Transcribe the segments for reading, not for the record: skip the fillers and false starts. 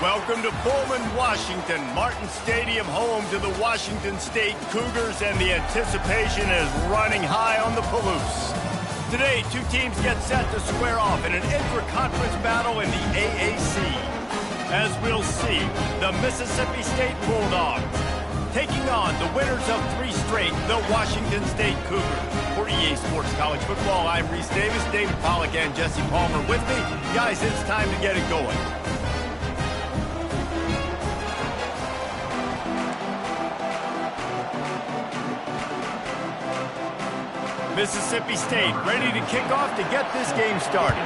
Welcome to Pullman, Washington. Martin Stadium, home to the Washington State Cougars, and the anticipation is running high on the Palouse. Today, two teams get set to square off in an intra-conference battle in the AAC. As we'll see, the Mississippi State Bulldogs taking on the winners of 3 straight, the Washington State Cougars. For EA Sports College Football, I'm Reese Davis, David Pollack, and Jesse Palmer with me. Guys, it's time to get it going. Mississippi State ready to kick off to get this game started.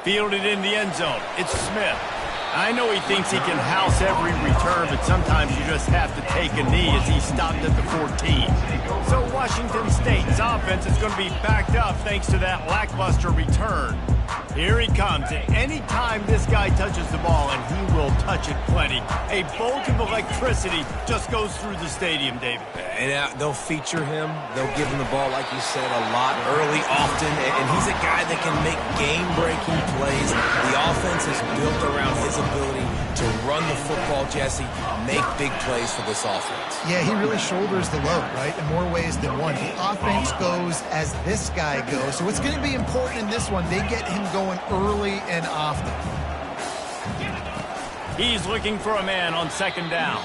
Fielded in the end zone. It's Smith. I know he thinks he can house every return, but sometimes you just have to take a knee as he stopped at the 14. So Washington State's offense is going to be backed up thanks to that lackluster return. Here he comes, and any time this guy touches the ball, and he will touch it plenty, a bolt of electricity just goes through the stadium, David. And they'll feature him. They'll give him the ball, like you said, a lot, early, often. And he's a guy that can make game-breaking plays. The offense is built around his ability to run the football, Jesse, make big plays for this offense. Yeah, he really shoulders the load, right, in more ways than one. The offense goes as this guy goes. So it's going to be important in this one. They get him going early and often. He's looking for a man on second down.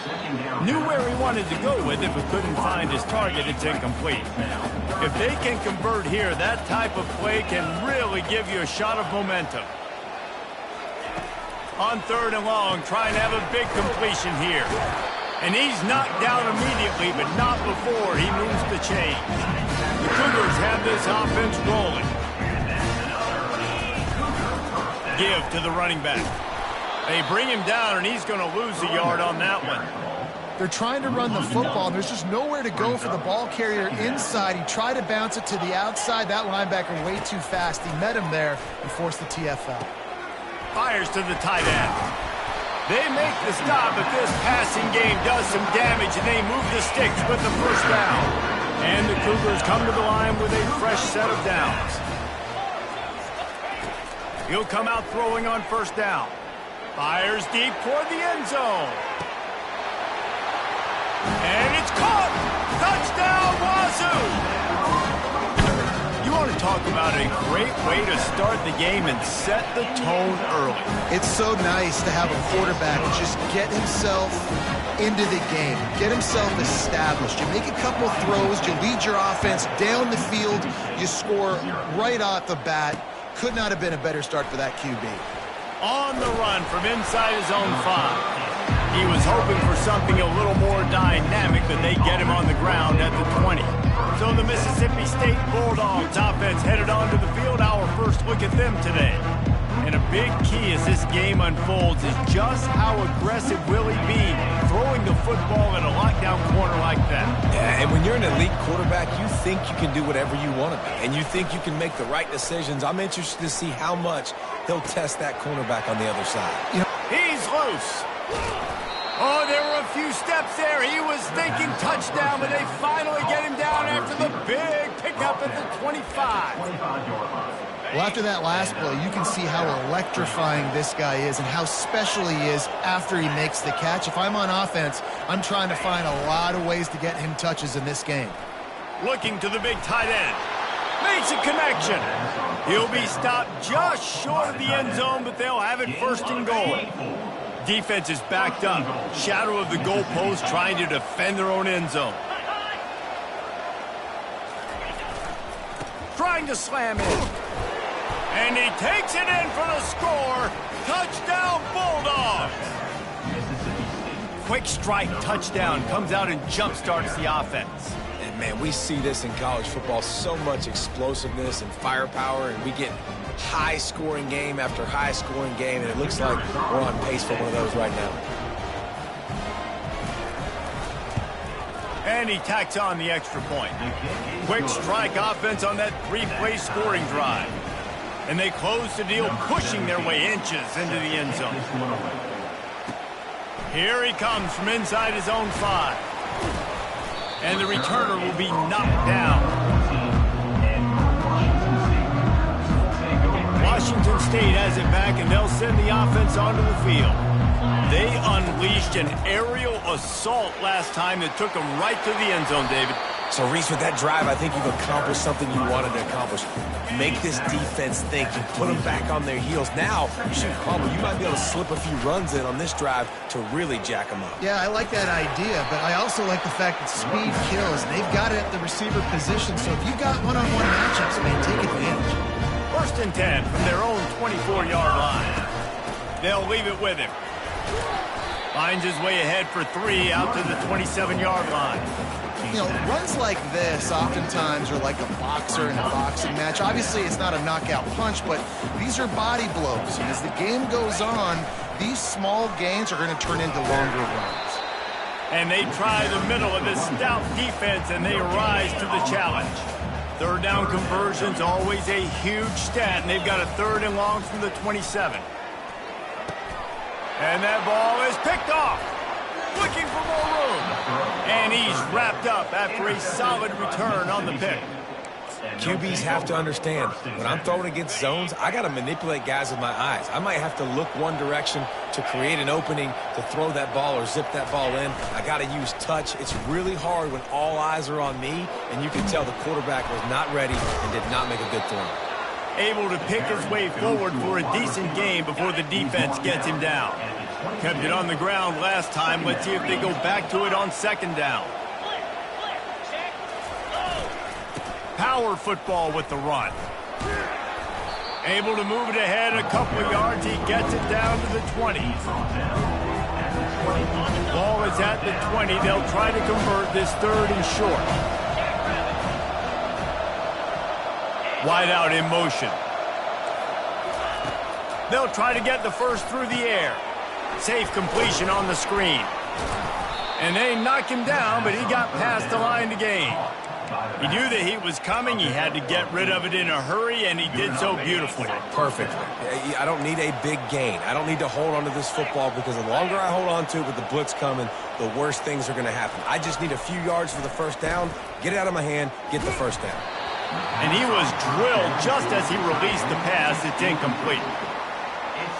Knew where he wanted to go with it, but couldn't find his target. It's incomplete. If they can convert here, that type of play can really give you a shot of momentum. On third and long, trying to have a big completion here. And he's knocked down immediately, but not before he moves the chains. The Cougars have this offense rolling. Give to the running back. They bring him down, and he's going to lose a yard on that one. They're trying to run the football, and there's just nowhere to go for the ball carrier inside. He tried to bounce it to the outside. That linebacker way too fast. He met him there and forced the TFL. Fires to the tight end. They make the stop, but this passing game does some damage, and they move the sticks with the first down. And the Cougars come to the line with a fresh set of downs. He'll come out throwing on first down. Fires deep toward the end zone. And it's caught! Touchdown, Wazoo! You want to talk about a great way to start the game and set the tone early. It's so nice to have a quarterback just get himself into the game, get himself established. You make a couple throws, you lead your offense down the field, you score right off the bat. Could not have been a better start for that QB. On the run from inside his own 5. He was hoping for something a little more dynamic, but they get him on the ground at the 20. So the Mississippi State Bulldogs offense headed onto the field. Our first look at them today. And a big key as this game unfolds is just how aggressive will he be throwing the football in a lockdown corner like that. Yeah, and when you're an elite quarterback, you think you can do whatever you want to be, and you think you can make the right decisions. I'm interested to see how much he'll test that cornerback on the other side. He's loose. Oh, there were a few steps there. He was thinking touchdown, but they finally get him down after the big pickup at the 25. Well, after that last play, you can see how electrifying this guy is and how special he is after he makes the catch. If I'm on offense, I'm trying to find a lot of ways to get him touches in this game. Looking to the big tight end. Makes a connection. He'll be stopped just short of the end zone, but they'll have it first and goal. Defense is backed up. Shadow of the goalpost trying to defend their own end zone. Trying to slam in. And he takes it in for the score. Touchdown, Bulldogs. Quick strike touchdown comes out and jump-starts the offense. And, man, we see this in college football, so much explosiveness and firepower, and we get high-scoring game after high-scoring game, and it looks like we're on pace for one of those right now. And he tacks on the extra point. Quick strike offense on that 3-play scoring drive. And they close the deal, pushing their way inches into the end zone. Here he comes from inside his own 5. And the returner will be knocked down. Washington Washington State has it back, and they'll send the offense onto the field. They unleashed an aerial assault last time that took them right to the end zone, David. So, Reese, with that drive, I think you've accomplished something you wanted to accomplish. Make this defense think. You put them back on their heels. Now, shoot, probably you might be able to slip a few runs in on this drive to really jack them up. Yeah, I like that idea, but I also like the fact that speed kills. They've got it at the receiver position, so if you've got one-on-one matchups, man, take advantage. 1st and 10 from their own 24-yard line. They'll leave it with him. Finds his way ahead for 3 out to the 27-yard line. You know, runs like this oftentimes are like a boxer in a boxing match. Obviously, it's not a knockout punch, but these are body blows. And as the game goes on, these small gains are going to turn into longer runs. And they try the middle of this stout defense, and they rise to the challenge. 3rd down conversion's always a huge stat, and they've got a 3rd and long from the 27. And that ball is picked off. Looking for more room. And he's wrapped up after a solid return on the pick. QBs have to understand, when I'm throwing against zones, I got to manipulate guys with my eyes. I might have to look one direction to create an opening to throw that ball or zip that ball in. I got to use touch. It's really hard when all eyes are on me, and you can tell the quarterback was not ready and did not make a good throw. Able to pick his way forward for a decent game before the defense gets him down. Kept it on the ground last time. Let's see if they go back to it on 2nd down. Power football with the run. Able to move it ahead a couple of yards. He gets it down to the 20. Ball is at the 20. They'll try to convert this 3rd and short. Wide out in motion. They'll try to get the first through the air. Safe completion on the screen. And they knock him down, but he got past the line to gain. He knew the heat was coming. He had to get rid of it in a hurry, and he did so beautifully. Perfectly. I don't need a big gain. I don't need to hold on to this football because the longer I hold on to it with the blitz coming, the worse things are going to happen. I just need a few yards for the 1st down, get it out of my hand, get the 1st down. And he was drilled just as he released the pass. It's incomplete.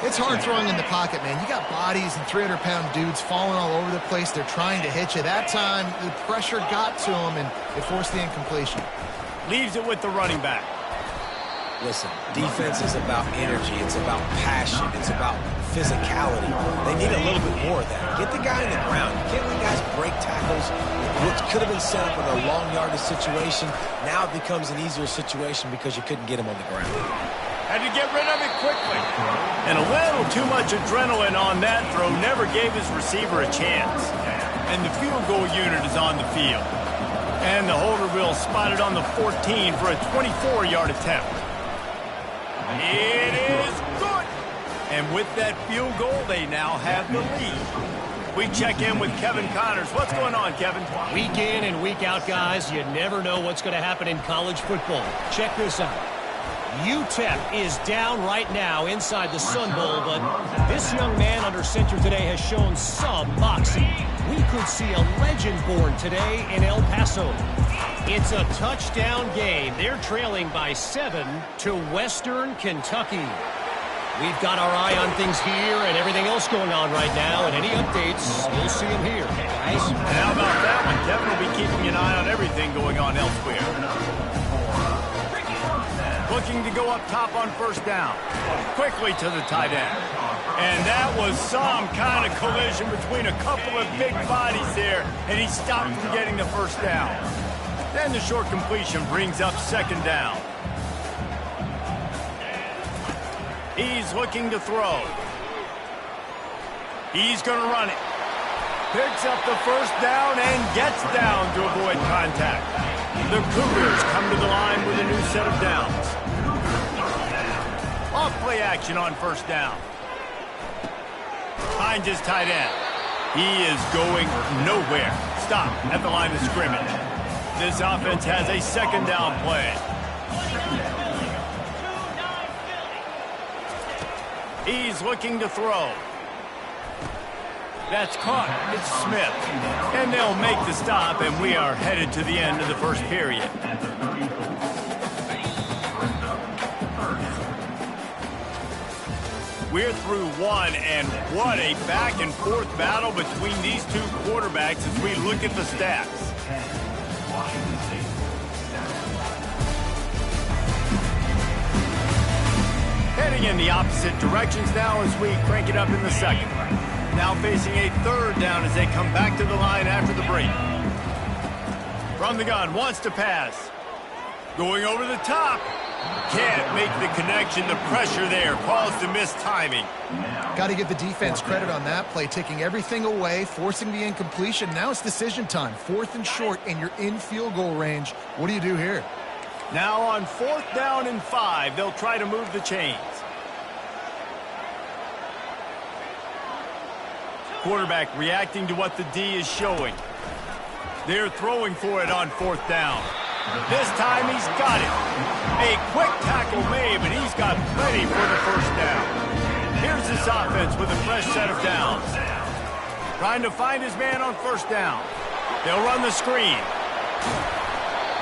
It's hard throwing in the pocket, man. You got bodies and 300-pound dudes falling all over the place. They're trying to hit you. That time, the pressure got to them, and it forced the incompletion. Leaves it with the running back. Listen, defense is about energy. It's about passion. It's about physicality. They need a little bit more of that. Get the guy in the ground. You can't let guys break tackles. What could have been set up in a long yardage situation, now it becomes an easier situation because you couldn't get him on the ground. Had to get rid of it quickly. And a little too much adrenaline on that throw never gave his receiver a chance. And the field goal unit is on the field. And the holder will spot it on the 14 for a 24-yard attempt. It is good. And with that field goal, they now have the lead. We check in with Kevin Connors. What's going on, Kevin? Week in and week out, guys, you never know what's going to happen in college football. Check this out. UTEP is down right now inside the Sun Bowl, but this young man under center today has shown some moxie. We could see a legend born today in El Paso. It's a touchdown game. They're trailing by 7 to Western Kentucky. We've got our eye on things here and everything else going on right now, and any updates, you'll see them here. Guys. And how about that one? Kevin will be keeping an eye on everything going on elsewhere. Looking to go up top on 1st down. Quickly to the tight end. And that was some kind of collision between a couple of big bodies there, and he stopped from getting the 1st down. Then the short completion brings up 2nd down. He's looking to throw. He's going to run it. Picks up the 1st down and gets down to avoid contact. The Cougars come to the line with a new set of downs. Off play action on 1st down. Finds his tight end. He is going nowhere. Stop at the line of scrimmage. This offense has a 2nd down play. He's looking to throw. That's caught. It's Smith. And they'll make the stop, and we are headed to the end of the 1st period. We're through one, and what a back-and-forth battle between these two quarterbacks as we look at the stats. Heading in the opposite directions now as we crank it up in the second. Now facing a third down as they come back to the line after the break. From the gun, wants to pass. Going over the top. Can't make the connection. The pressure there caused the missed timing. Got to give the defense credit on that play, taking everything away, forcing the incompletion. Now it's decision time. 4th and short, and you're in field goal range. What do you do here? Now on 4th down and 5, they'll try to move the chains. Quarterback reacting to what the D is showing. They're throwing for it on 4th down. This time he's got it. A quick tackle made, but he's got plenty for the first down. Here's this offense with a fresh set of downs. Trying to find his man on 1st down. They'll run the screen.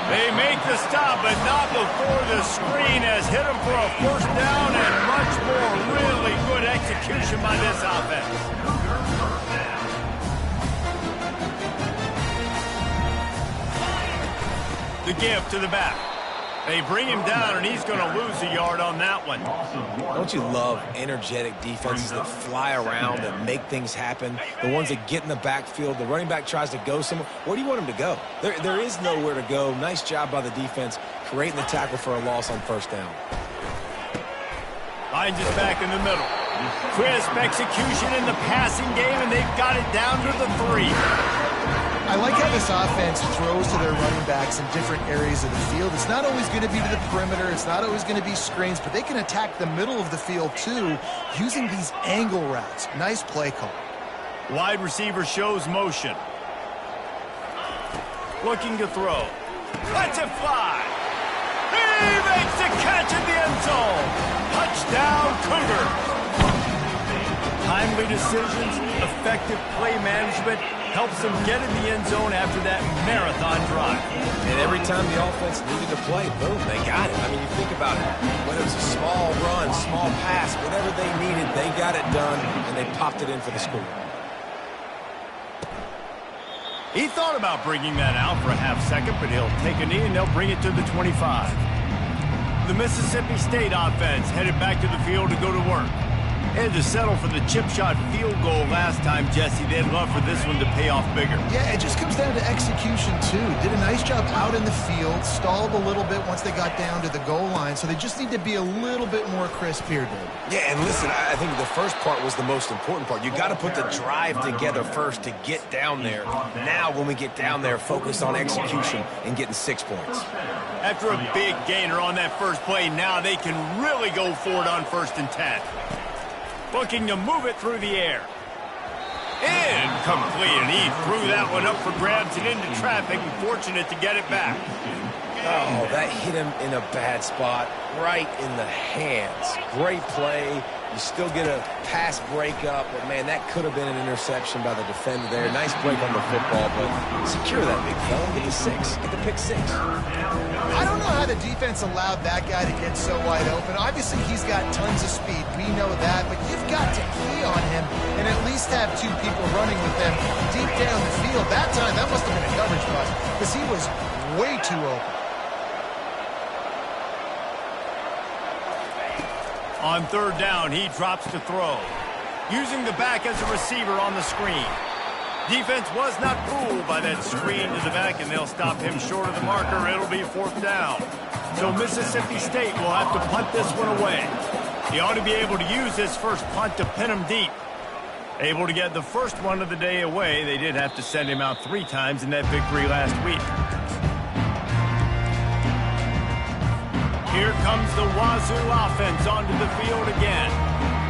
They make the stop, but not before the screen has hit him for a 1st down and much more. Really good execution by this offense. The give to the back. They bring him down, and he's going to lose a yard on that one. Don't you love energetic defenses that fly around and make things happen? The ones that get in the backfield, the running back tries to go somewhere. Where do you want him to go? There is nowhere to go. Nice job by the defense creating the tackle for a loss on 1st down. Finds it back in the middle. Crisp execution in the passing game, and they've got it down to the 3. I like how this offense throws to their running backs in different areas of the field. It's not always going to be to the perimeter. It's not always going to be screens, but they can attack the middle of the field, too, using these angle routes. Nice play call. Wide receiver shows motion. Looking to throw. Lets it fly. He makes the catch in the end zone. Touchdown, Cougar. Timely decisions, effective play management, helps them get in the end zone after that marathon drive. And every time the offense needed to play, boom, they got it. I mean, you think about it. Whether it was a small run, small pass, whatever they needed, they got it done, and they popped it in for the score. He thought about bringing that out for a half second, but he'll take a knee, and they'll bring it to the 25. The Mississippi State offense headed back to the field to go to work. Had to settle for the chip shot field goal last time, Jesse. They'd love for this one to pay off bigger. Yeah, it just comes down to execution, too. Did a nice job out in the field, stalled a little bit once they got down to the goal line, so they just need to be a little bit more crisp here, David. Yeah, and listen, I think the first part was the most important part. You got to put the drive together first to get down there. Now, when we get down there, focus on execution and getting 6 points. After a big gainer on that first play, now they can really go for it on 1st and 10. Looking to move it through the air. Incomplete, and he threw that one up for grabs and into traffic, and fortunate to get it back. Oh, that hit him in a bad spot, right in the hands. Great play. You still get a pass breakup, but, man, that could have been an interception by the defender there. Nice break on the football, but secure that big fella. Get the 6. Get the pick 6. I don't know how the defense allowed that guy to get so wide open. Obviously, he's got tons of speed. We know that, but you've got to key on him and at least have 2 people running with him deep down the field. That time, that must have been a coverage bust because he was way too open. On 3rd down, he drops to throw. Using the back as a receiver on the screen. Defense was not fooled by that screen to the back, and they'll stop him short of the marker. It'll be 4th down. So Mississippi State will have to punt this one away. He ought to be able to use his first punt to pin him deep. Able to get the first one of the day away. They did have to send him out 3 times in that victory last week. Here comes the Wazoo offense onto the field again.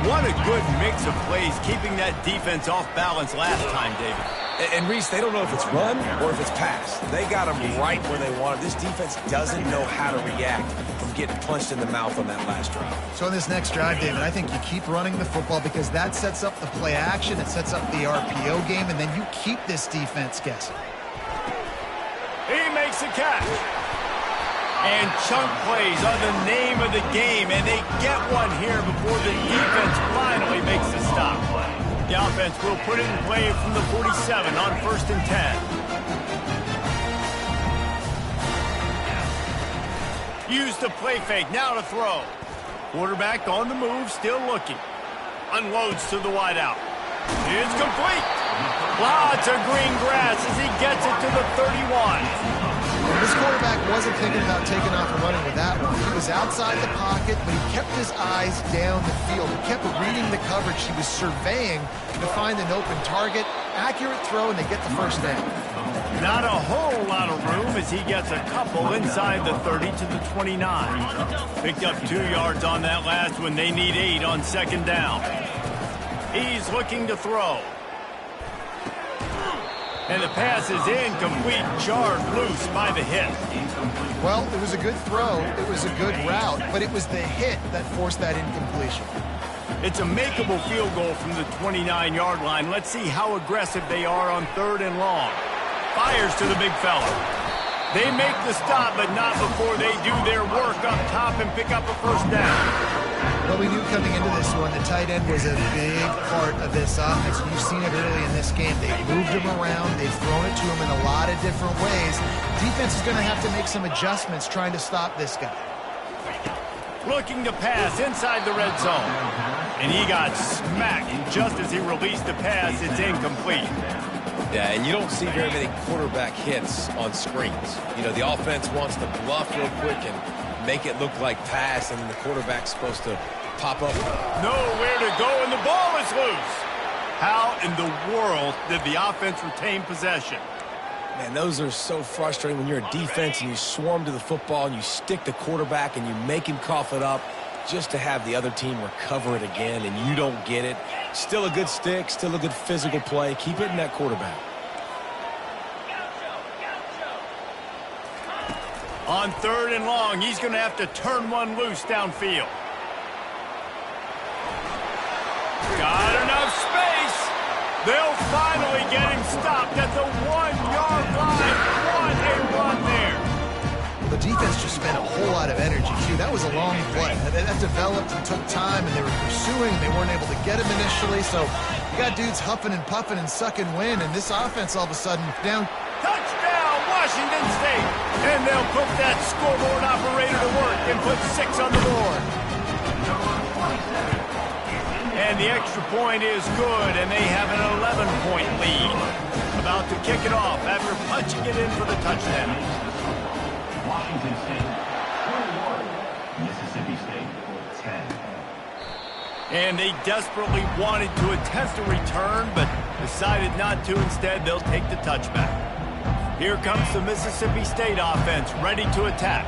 What a good mix of plays, keeping that defense off balance last time, David. And Reese, they don't know if it's run or if it's pass. They got them right where they want it. This defense doesn't know how to react from getting punched in the mouth on that last drive. So on this next drive, David, I think you keep running the football because that sets up the play action, it sets up the RPO game, and then you keep this defense guessing. He makes a catch. And chunk plays are the name of the game, and they get one here before the defense finally makes the stop. The offense will put it in play from the 47 on 1st and 10. Use the play fake, now to throw. Quarterback on the move, still looking. Unloads to the wideout. It's complete. Lots of green grass as he gets it to the 31. This quarterback wasn't thinking about taking off and running with that one. He was outside the pocket, but he kept his eyes down the field. He kept reading the coverage. He was surveying to find an open target. Accurate throw, and they get the first down. Not a whole lot of room as he gets a couple inside the 30 to the 29. Picked up 2 yards on that last one. They need 8 on 2nd down. He's looking to throw. And the pass is incomplete, jarred loose by the hit. Well, it was a good throw. It was a good route, but it was the hit that forced that incompletion. It's a makeable field goal from the 29-yard line. Let's see how aggressive they are on 3rd and long. Fires to the big fella. They make the stop, but not before they do their work up top and pick up a first down. Well, we knew coming into this one, the tight end was a big part of this offense. You've seen it early in this game. They've moved him around. They've thrown it to him in a lot of different ways. Defense is going to have to make some adjustments trying to stop this guy. Looking to pass inside the red zone. And he got smacked just as he released the pass. It's incomplete. Yeah, and you don't see very many quarterback hits on screens. You know, the offense wants to bluff real quick and make it look like pass, and the quarterback's supposed to pop up. Nowhere to go, and the ball is loose. How in the world did the offense retain possession? Man, those are so frustrating when you're a defense and you swarm to the football and you stick the quarterback and you make him cough it up just to have the other team recover it again, and you don't get it. Still a good stick, still a good physical play. Keep hitting that quarterback. On 3rd and long, he's going to have to turn one loose downfield. Got enough space. They'll finally get him stopped at the 1-yard line. What a run there. The defense just spent a whole lot of energy, too. That was a long play. That developed and took time, and they were pursuing. They weren't able to get him initially, so you got dudes huffing and puffing and sucking wind, and this offense all of a sudden down. Touchdown, Washington State. And they'll put that scoreboard operator to work and put 6 on the board. And the extra point is good, and they have an 11-point lead. About to kick it off after punching it in for the touchdown. Washington State, 41. Mississippi State, 10. And they desperately wanted to attempt a return, but decided not to. Instead, they'll take the touchback. Here comes the Mississippi State offense, ready to attack.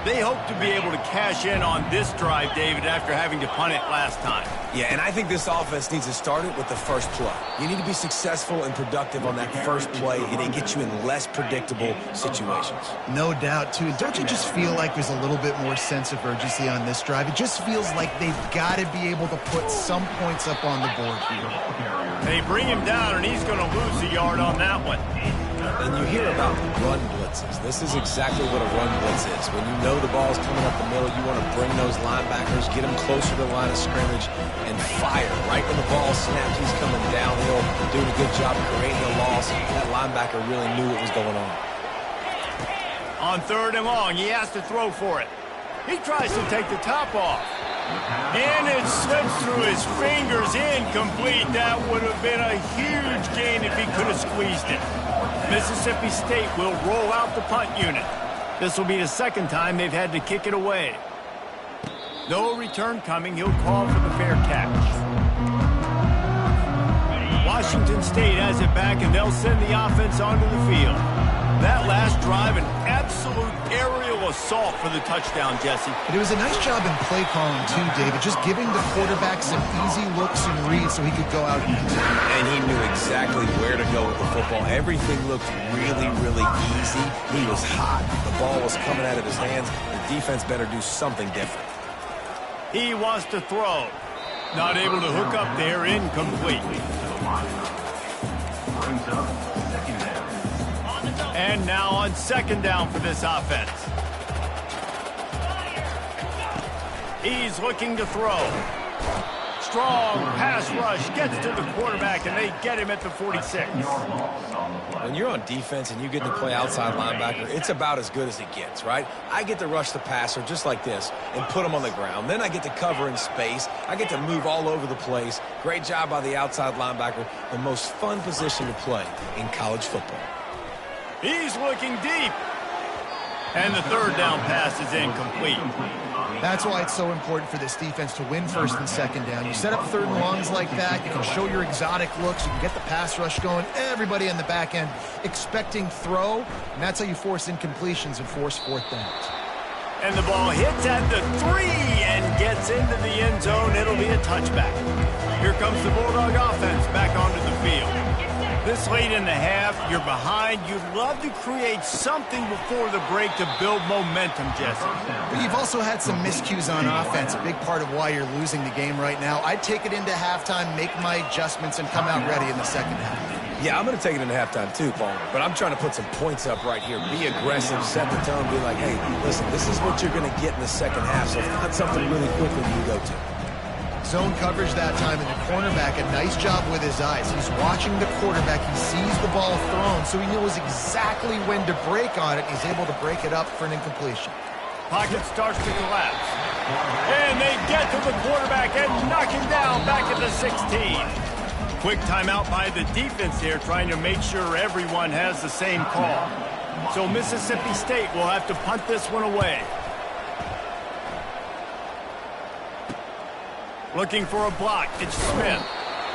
They hope to be able to cash in on this drive, David, after having to punt it last time. Yeah, and I think this offense needs to start it with the first play. You need to be successful and productive on that first play, and it gets you in less predictable situations. No doubt, too. Don't you just feel like there's a little bit more sense of urgency on this drive? It just feels like they've got to be able to put some points up on the board here. They bring him down, and he's going to lose a yard on that one. And you hear about run blitzes. This is exactly what a run blitz is. When you know the ball's coming up the middle, you want to bring those linebackers, get them closer to the line of scrimmage, and fire. Right when the ball snaps, he's coming downhill, doing a good job creating a loss. That linebacker really knew what was going on. On 3rd and long, he has to throw for it. He tries to take the top off. And it slips through his fingers, incomplete. That would have been a huge gain if he could have squeezed it. Mississippi State will roll out the punt unit. This will be the 2nd time they've had to kick it away. No return coming. He'll call for the fair catch. Washington State has it back, and they'll send the offense onto the field. That last drive, an absolute aerial assault for the touchdown, Jesse. But it was a nice job in play calling, too, David. Just giving the quarterback some easy looks and reads so he could go out and continue. And he knew exactly where to go with the football. Everything looked really, really easy. He was hot. The ball was coming out of his hands. The defense better do something different. He wants to throw. Not able to hook up there, incomplete. And now on 2nd down for this offense. He's looking to throw. Strong pass rush gets to the quarterback, and they get him at the 46. When you're on defense and you get to play outside linebacker, it's about as good as it gets, right? I get to rush the passer just like this and put him on the ground. Then I get to cover in space. I get to move all over the place. Great job by the outside linebacker. The most fun position to play in college football. He's looking deep. And the third down pass is incomplete. That's why it's so important for this defense to win first and second down. You set up third and longs like that, you can show your exotic looks, you can get the pass rush going, everybody on the back end expecting throw, and that's how you force incompletions and force fourth downs. And the ball hits at the 3 and gets into the end zone. It'll be a touchback. Here comes the Bulldog offense back onto the field. This late in the half, you're behind. You'd love to create something before the break to build momentum, Jesse. But you've also had some miscues on offense, a big part of why you're losing the game right now. I'd take it into halftime, make my adjustments, and come out ready in the second half. Yeah, I'm going to take it into halftime too, Paul. But I'm trying to put some points up right here. Be aggressive, set the tone, be like, hey, listen, this is what you're going to get in the second half, so find something really quickly you can go to. Zone coverage that time, and the cornerback, a nice job with his eyes. He's watching the quarterback. He sees the ball thrown, so he knows exactly when to break on it. He's able to break it up for an incompletion. Pocket starts to collapse. And they get to the quarterback and knock him down back at the 16. Quick timeout by the defense here, trying to make sure everyone has the same call. So Mississippi State will have to punt this one away. Looking for a block, it's Smith.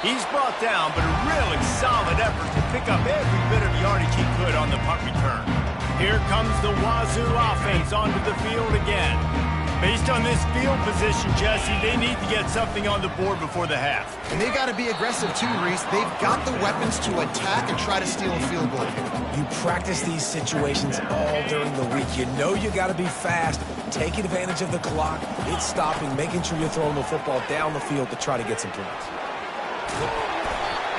He's brought down, but a really solid effort to pick up every bit of yardage he could on the punt return. Here comes the Wazoo offense onto the field again. Based on this field position, Jesse, they need to get something on the board before the half. And they got to be aggressive too, Reese. They've got the weapons to attack and try to steal a field goal here. You practice these situations all during the week. You know you got to be fast, taking advantage of the clock, it's stopping, making sure you're throwing the football down the field to try to get some points.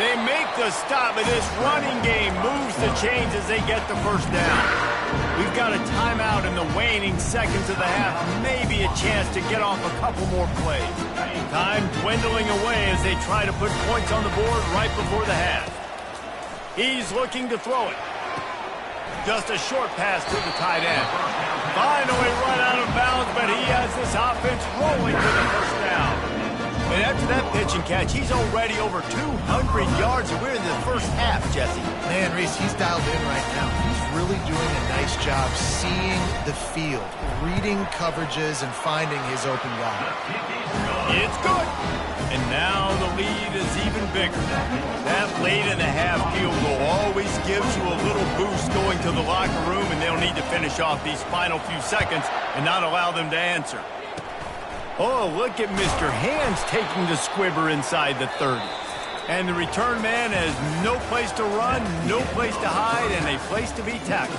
They make the stop, but this running game moves the chains as they get the first down. We've got a timeout in the waning seconds of the half, maybe a chance to get off a couple more plays. Time dwindling away as they try to put points on the board right before the half. He's looking to throw it. Just a short pass to the tight end. Finally run out of bounds, but he has this offense rolling for the first down. And after that pitch and catch, he's already over 200 yards, and we're in the first half, Jesse. Man, Reese, he's dialed in right now. He's really doing a nice job seeing the field, reading coverages, and finding his open guy. It's good. And now the lead is even bigger. That late in the half field goal always gives you a little boost going to the locker room, and they'll need to finish off these final few seconds and not allow them to answer. Oh, look at Mr. Hands taking the squibber inside the 30. And the return man has no place to run, no place to hide, and a place to be tackled.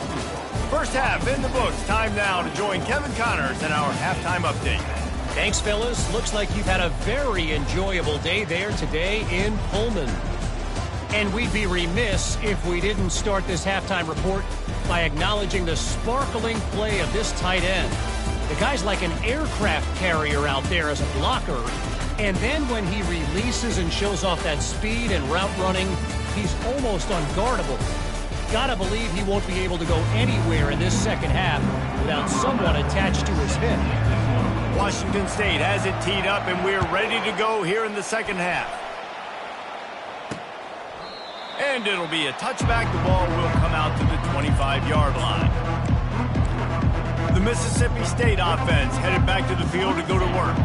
First half in the books. Time now to join Kevin Connors in our halftime update. Thanks, fellas. Looks like you've had a very enjoyable day there today in Pullman. And we'd be remiss if we didn't start this halftime report by acknowledging the sparkling play of this tight end. The guy's like an aircraft carrier out there as a blocker. And then when he releases and shows off that speed and route running, he's almost unguardable. Gotta believe he won't be able to go anywhere in this second half without someone attached to his hip. Washington State has it teed up, and we're ready to go here in the second half. And it'll be a touchback. The ball will come out to the 25-yard line. The Mississippi State offense headed back to the field to go to work.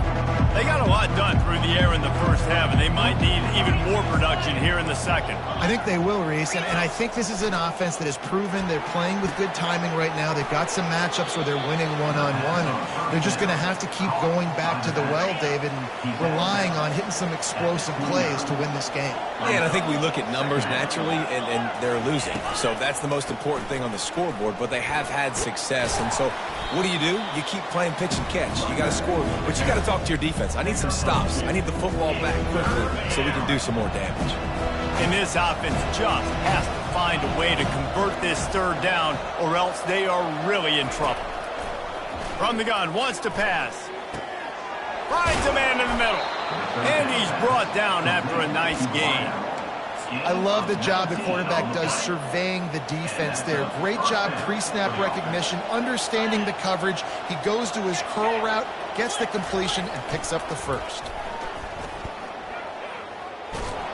They got a lot done through the air in the first half, and they might need even more production here in the second. I think they will, Reese, and I think this is an offense that has proven they're playing with good timing right now. They've got some matchups where they're winning one-on-one, and they're just going to have to keep going back to the well, David, and relying on hitting some explosive plays to win this game. Yeah, and I think we look at numbers naturally, and they're losing. So that's the most important thing on the scoreboard, but they have had success, and so what do? You keep playing pitch and catch. You got to score, but you got to talk to your defense. I need some stops. I need the football back quickly so we can do some more damage. And this offense just has to find a way to convert this third down, or else they are really in trouble. From the gun, wants to pass. Finds a man in the middle. And he's brought down after a nice gain. I love the job the quarterback does surveying the defense there. Great job pre-snap recognition, understanding the coverage. He goes to his curl route, gets the completion, and picks up the first.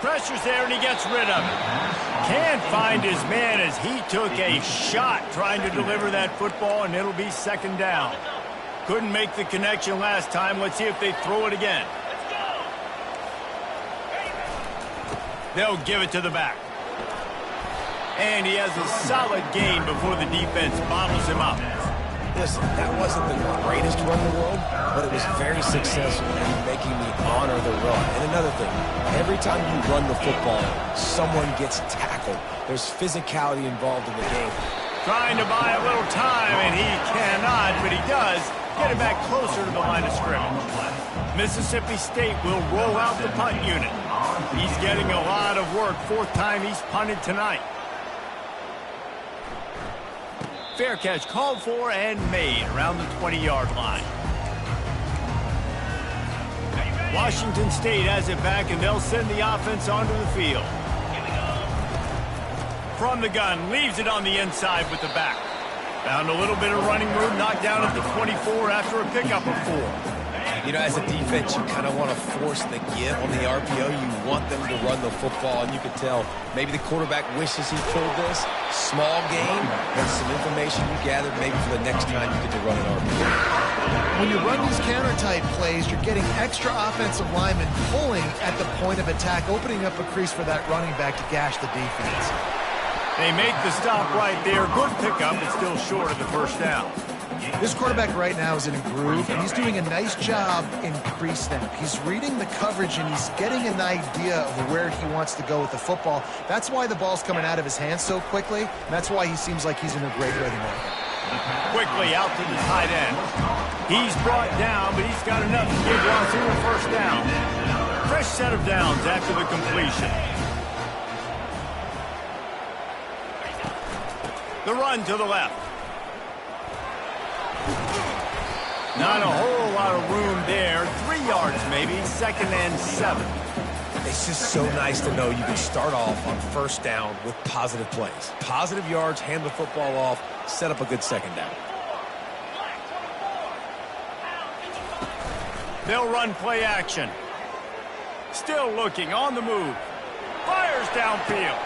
Pressure's there, and he gets rid of it. Can't find his man as he took a shot trying to deliver that football, and it'll be second down. Couldn't make the connection last time. Let's see if they throw it again. They'll give it to the back. And he has a solid gain before the defense bottles him up. Listen, that wasn't the greatest run in the world, but it was very successful in making me honor the run. And another thing, every time you run the football, someone gets tackled. There's physicality involved in the game. Trying to buy a little time, and he cannot, but he does get it back closer to the line of scrimmage. Mississippi State will roll out the punt unit. He's getting a lot of work. Fourth time he's punted tonight. Fair catch called for and made around the 20-yard line. Washington State has it back, and they'll send the offense onto the field. From the gun, leaves it on the inside with the back. Found a little bit of running room, knocked down at the 24 after a pickup of 4. You know, as a defense, you kind of want to force the give on the RPO. You want them to run the football, and you can tell maybe the quarterback wishes he pulled this. Small game, but some information you gathered maybe for the next time you get to run an RPO. When you run these counter-type plays, you're getting extra offensive linemen pulling at the point of attack, opening up a crease for that running back to gash the defense. They make the stop right there. Good pickup, but still short of the first down. This quarterback right now is in a groove, and he's doing a nice job in pre-snap. He's reading the coverage, and he's getting an idea of where he wants to go with the football. That's why the ball's coming out of his hands so quickly, and that's why he seems like he's in a great rhythm right now. Quickly out to the tight end. He's brought down, but he's got enough to give Wazoo a first down. Fresh set of downs after the completion. The run to the left. Not a whole lot of room there. 3 yards maybe, 2nd and 7. It's just so nice to know you can start off on first down with positive plays. Positive yards, hand the football off, set up a good second down. They'll run play action. Still looking, on the move. Fires downfield.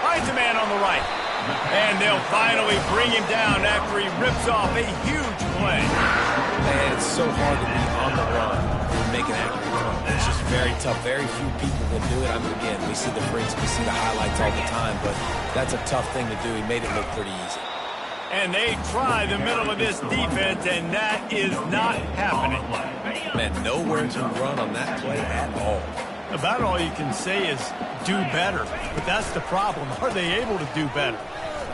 Finds a man on the right. And they'll finally bring him down after he rips off a huge play. Man, it's so hard to be on the run and make an accurate throw. It's just very tough. Very few people can do it. I mean, again, we see the freaks, we see the highlights all the time, but that's a tough thing to do. He made it look pretty easy. And they try the middle of this defense, and that is not happening. Man, nowhere to run on that play at all. About all you can say is do better. But that's the problem. Are they able to do better?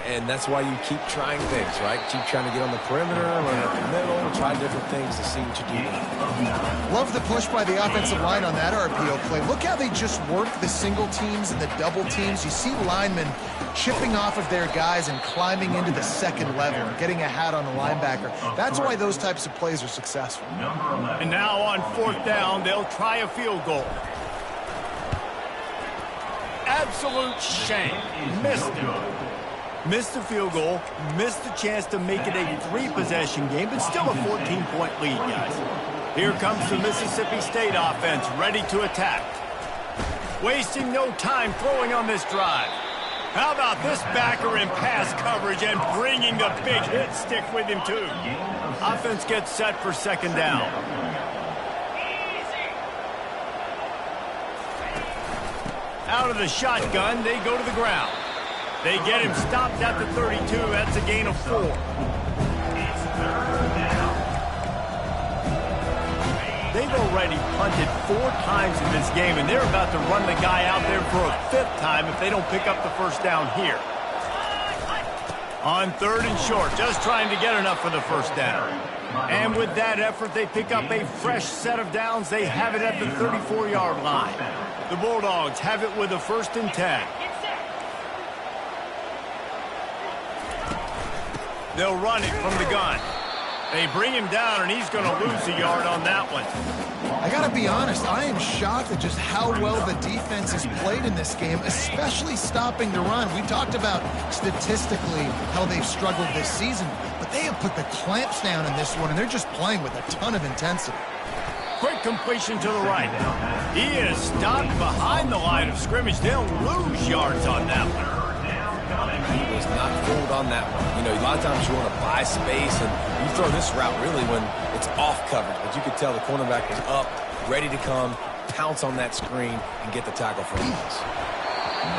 And that's why you keep trying things, right? Keep trying to get on the perimeter, run up the middle, try different things to see what you do. Love the push by the offensive line on that RPO play. Look how they just work the single teams and the double teams. You see linemen chipping off of their guys and climbing into the second level and getting a hat on the linebacker. That's why those types of plays are successful. And now on 4th down, they'll try a field goal. Absolute shame. Missed it. Missed the field goal, missed the chance to make it a 3-possession game, but still a 14-point lead, guys. Here comes the Mississippi State offense, ready to attack. Wasting no time throwing on this drive. How about this backer in pass coverage and bringing the big hit stick with him, too. Offense gets set for 2nd down. Out of the shotgun, they go to the ground. They get him stopped at the 32. That's a gain of 4. They've already punted 4 times in this game, and they're about to run the guy out there for a 5th time if they don't pick up the first down here. On 3rd and short, just trying to get enough for the first down. And with that effort, they pick up a fresh set of downs. They have it at the 34-yard line. The Bulldogs have it with a 1st and 10. They'll run it from the gun. They bring him down, and he's going to lose a yard on that one. I got to be honest, I am shocked at just how well the defense has played in this game, especially stopping the run. We talked about statistically how they've struggled this season, but they have put the clamps down in this one, and they're just playing with a ton of intensity. Quick completion to the right. He is stopped behind the line of scrimmage. They'll lose yards on that one. He was not fooled on that one. You know, a lot of times you want to buy space, and you throw this route really when it's off coverage. But you could tell the cornerback was up, ready to come, pounce on that screen, and get the tackle for a loss.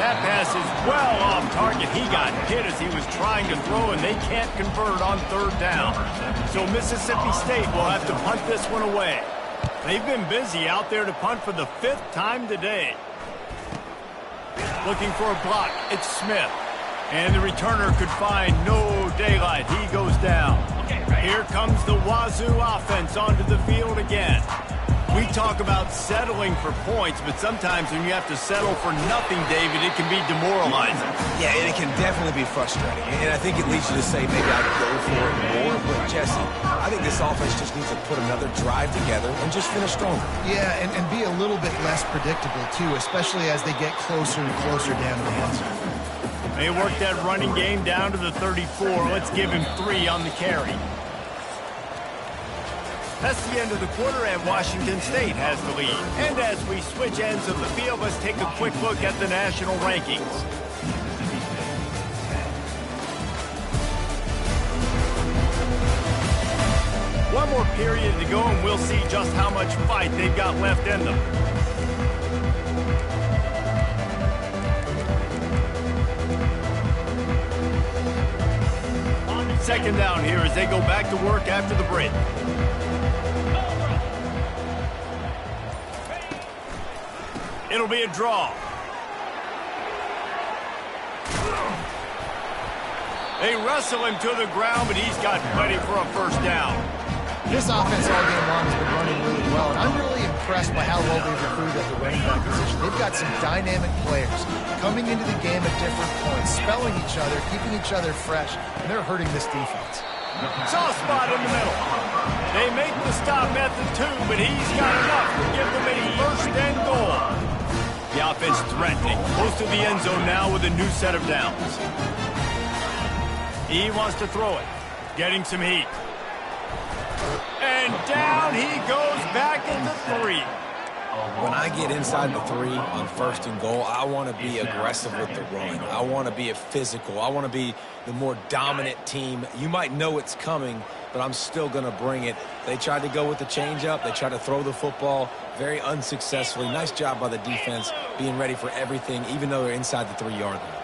That pass is well off target. He got hit as he was trying to throw, and they can't convert on third down. So Mississippi State will have to punt this one away. They've been busy out there to punt for the 5th time today. Looking for a block. It's Smith. And the returner could find no daylight. He goes down. Here comes the Wazoo offense onto the field again. We talk about settling for points, but sometimes when you have to settle for nothing, David, it can be demoralizing. Yeah, and it can definitely be frustrating. And I think it leads you to say maybe I'd go for it more. But, Jesse, I think this offense just needs to put another drive together and just finish stronger. Yeah, and be a little bit less predictable, too, especially as they get closer and closer down to the end zone. They work that running game down to the 34. Let's give him 3 on the carry. That's the end of the quarter, and Washington State has the lead. And as we switch ends of the field, let's take a quick look at the national rankings. One more period to go, and we'll see just how much fight they've got left in them. Second down here as they go back to work after the break. It'll be a draw. They wrestle him to the ground, but he's got plenty for a first down. This offense all game long has been running really well, and I'm really impressed by how well they've recruited at the running back position. They've got some dynamic players coming into the game at different points, spelling each other, keeping each other fresh, and they're hurting this defense. Soft spot in the middle. They make the stop at the 2, but he's got enough to give them a first and goal. The offense threatening, close to the end zone now with a new set of downs. He wants to throw it, getting some heat. And down he goes back into 3. When I get inside the 3 on first and goal, I want to be aggressive with the run. I want to be a physical. I want to be the more dominant team. You might know it's coming, but I'm still going to bring it. They tried to go with the changeup. They tried to throw the football very unsuccessfully. Nice job by the defense being ready for everything, even though they're inside the 3-yard line.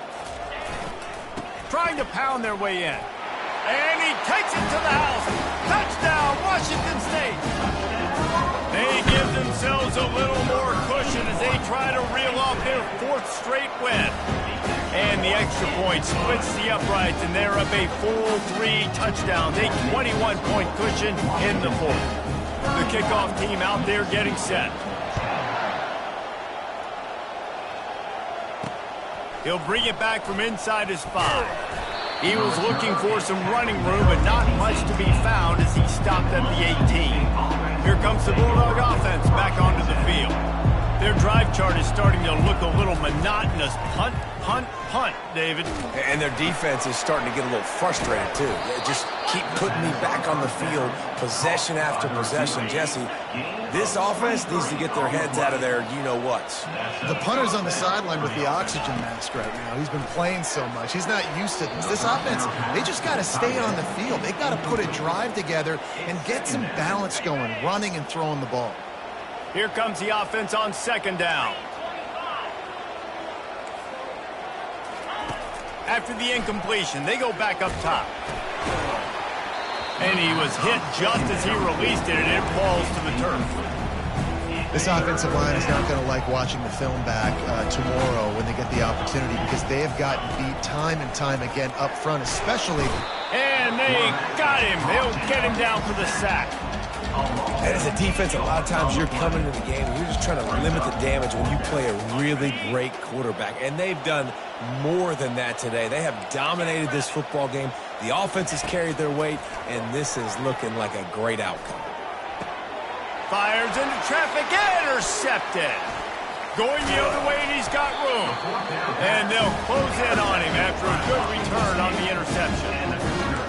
Trying to pound their way in. And he takes it to the house. Touchdown, Washington State. They give themselves a little more cushion as they try to reel off their 4th straight win. And the extra point splits the uprights, and they're up a full 3 touchdowns, a 21-point cushion in the 4th. The kickoff team out there getting set. He'll bring it back from inside his 5. He was looking for some running room, but not much to be found as he stopped at the 18. Here comes the Bulldog offense back onto the field. Their drive chart is starting to look a little monotonous. Punt, punt, punt, David. And their defense is starting to get a little frustrated, too. They just keep putting me back on the field, possession after possession. Jesse, this offense needs to get their heads out of their you-know-whats. The punter's on the sideline with the oxygen mask right now. He's been playing so much. He's not used to this. This offense, they just got to stay on the field. They got to put a drive together and get some balance going, running and throwing the ball. Here comes the offense on second down. After the incompletion, they go back up top. And he was hit just as he released it, and it falls to the turf. This offensive line is not going to like watching the film back tomorrow when they get the opportunity, because they have gotten beat time and time again up front, especially. And they got him. They'll get him down for the sack. And as a defense, a lot of times you're coming into the game and you're just trying to limit the damage when you play a really great quarterback. And they've done more than that today. They have dominated this football game The offense has carried their weight, and this is looking like a great outcome. Fires into traffic, intercepted. Going the other way, and he's got room. And they'll close in on him after a good return on the interception.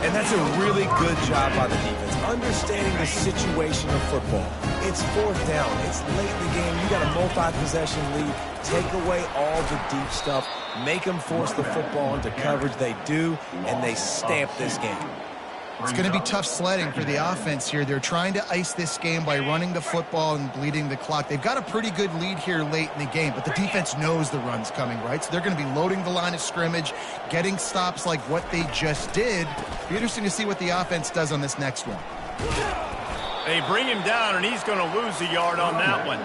And that's a really good job by the defense, understanding the situation of football. It's fourth down. It's late in the game. You got a multi-possession lead. Take away all the deep stuff. Make them force the football into coverage. They do, and they stamp this game. It's going to be tough sledding for the offense here. They're trying to ice this game by running the football and bleeding the clock. They've got a pretty good lead here late in the game, but the defense knows the run's coming, right? So they're going to be loading the line of scrimmage, getting stops like what they just did. Be interesting to see what the offense does on this next one. They bring him down, and he's going to lose a yard on that one.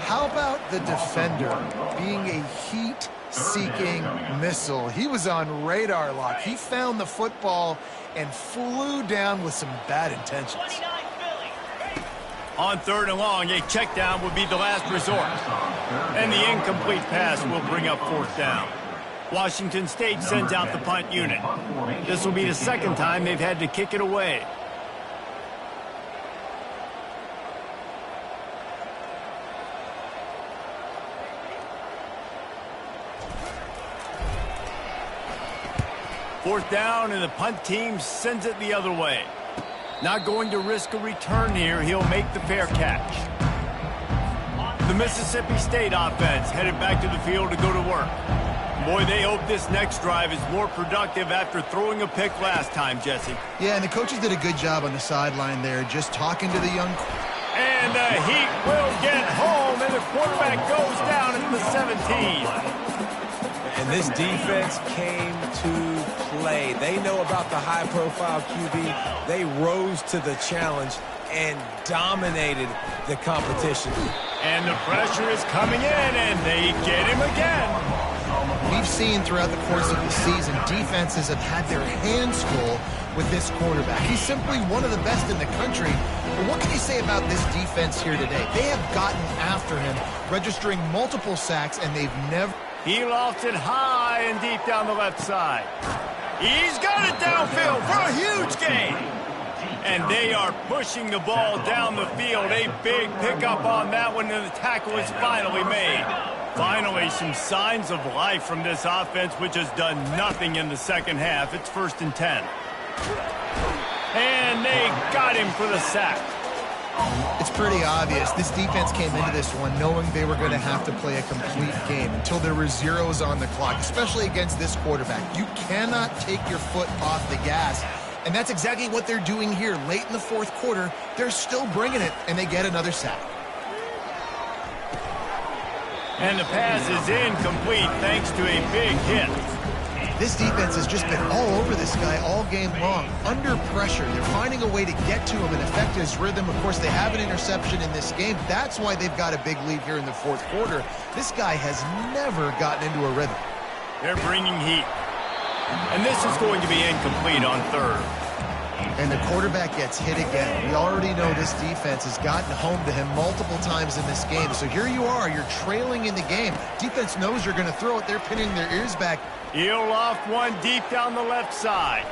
How about the defender being a heat-seeking missile? He was on radar lock. He found the football and flew down with some bad intentions. On 3rd and long, a check down would be the last resort. And the incomplete pass will bring up 4th down. Washington State sends out the punt unit. This will be the second time they've had to kick it away. Fourth down, and the punt team sends it the other way. Not going to risk a return here. He'll make the fair catch. The Mississippi State offense headed back to the field to go to work. Boy, they hope this next drive is more productive after throwing a pick last time, Jesse. Yeah, and the coaches did a good job on the sideline there, just talking to the young... And the Heat will get home, and the quarterback goes down at the 17. And this defense came to play. They know about the high-profile QB. They rose to the challenge and dominated the competition. And the pressure is coming in, and they get him again. We've seen throughout the course of the season, defenses have had their hands full with this quarterback. He's simply one of the best in the country. But what can you say about this defense here today? They have gotten after him, registering multiple sacks, and they've never... He lofts it high and deep down the left side. He's got it downfield for a huge gain. And they are pushing the ball down the field. A big pickup on that one, and the tackle is finally made. Finally, some signs of life from this offense, which has done nothing in the second half. It's 1st and 10. And they got him for the sack. It's pretty obvious. This defense came into this one knowing they were going to have to play a complete game until there were zeros on the clock, especially against this quarterback. You cannot take your foot off the gas, and that's exactly what they're doing here. Late in the 4th quarter, they're still bringing it, and they get another sack. And the pass is incomplete thanks to a big hit. This defense has just been all over this guy all game long. Under pressure, they're finding a way to get to him and affect his rhythm. Of course, they have an interception in this game. That's why they've got a big lead here in the 4th quarter. This guy has never gotten into a rhythm. They're bringing heat. And this is going to be incomplete on 3rd. And the quarterback gets hit again. We already know this defense has gotten home to him multiple times in this game. So here you are, you're trailing in the game. Defense knows you're going to throw it. They're pinning their ears back. He'll loft one deep down the left side.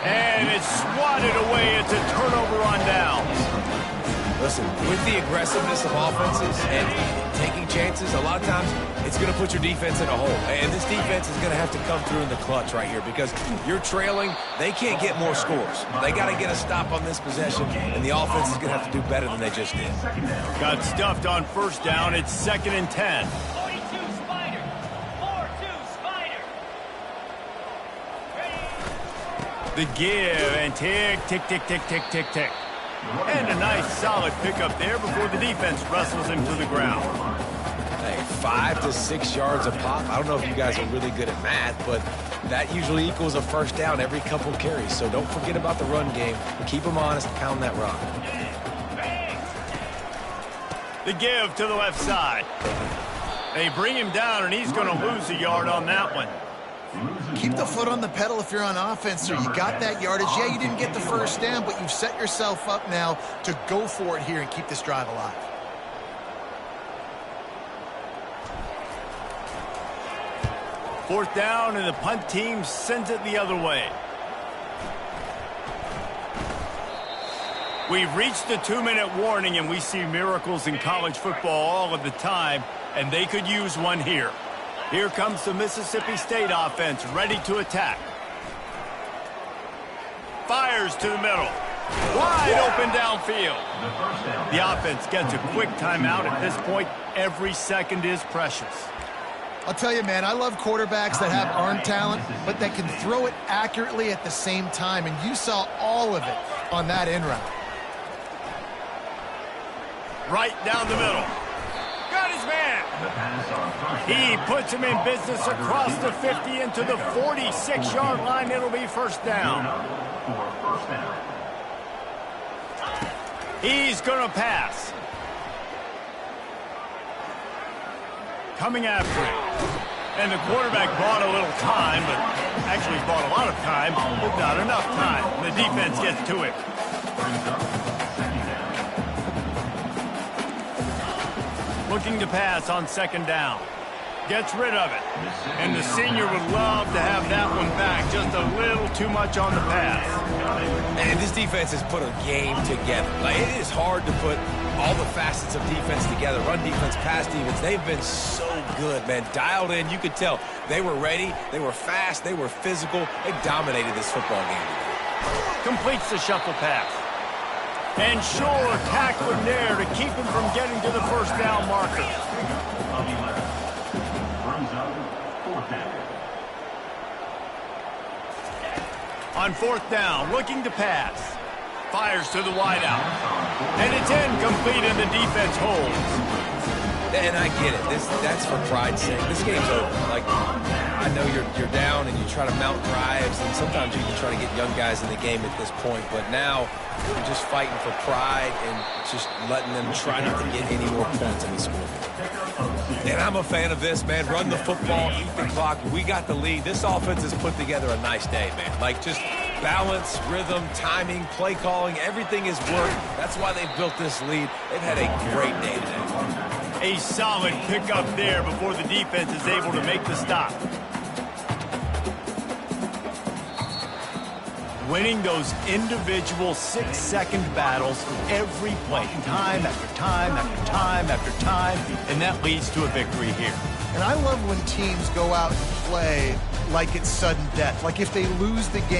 And it's swatted away. It's a turnover on downs. Listen, with the aggressiveness of offenses and taking chances, a lot of times it's going to put your defense in a hole. And this defense is going to have to come through in the clutch right here because you're trailing. They can't get more scores. They got to get a stop on this possession, and the offense is going to have to do better than they just did. Got stuffed on 1st down. It's 2nd and 10. 42 Spider. 4-2 Spider. The give and tick, tick, tick, tick, tick, tick, tick. And a nice solid pickup there before the defense wrestles him to the ground. Hey, 5 to 6 yards a pop. I don't know if you guys are really good at math, but that usually equals a 1st down every couple carries. So don't forget about the run game. Keep them honest, pound that rock. The give to the left side. They bring him down, and he's going to lose a yard on that one. Keep the foot on the pedal if you're on offense, sir. You got that yardage. Yeah, you didn't get the 1st down, but you've set yourself up now to go for it here and keep this drive alive. 4th down, and the punt team sends it the other way. We've reached the 2-minute warning, and we see miracles in college football all of the time, and they could use one here. Here comes the Mississippi State offense, ready to attack. Fires to the middle. Wide open downfield. The offense gets a quick timeout. At this point, every second is precious. I'll tell you, man, I love quarterbacks that have arm talent, but that can throw it accurately at the same time, and you saw all of it on that in route. Right down the middle. Got his man. He puts him in business across the 50 into the 46-yard line. It'll be 1st down. He's going to pass. Coming after him. And the quarterback bought a little time, but actually bought a lot of time, but not enough time. The defense gets to it. Looking to pass on 2nd down. Gets rid of it. And the senior would love to have that one back. Just a little too much on the pass. And this defense has put a game together. Like, it is hard to put all the facets of defense together. Run defense, pass defense. They've been so good, man. Dialed in. You could tell they were ready. They were fast. They were physical. They dominated this football game today. Completes the shuffle pass. And sure, tackling there to keep him from getting to the 1st down marker. On 4th down, looking to pass. Fires to the wideout. And it's incomplete, and the defense holds. And I get it. That's for pride's sake. This game's over. Like, I know you're down and you try to mount drives, and sometimes you can try to get young guys in the game at this point. But now you're just fighting for pride and just letting them try not to get any more points in the score. And I'm a fan of this, man. Run the football, eat the clock. We got the lead. This offense has put together a nice day, man. Like, just balance, rhythm, timing, play calling, everything is worked. That's why they've built this lead. They've had a great day today. A solid pickup there before the defense is able to make the stop. Winning those individual 6-second battles every play, time after time after time after time, and that leads to a victory here. And I love when teams go out and play like it's sudden death. Like if they lose the game,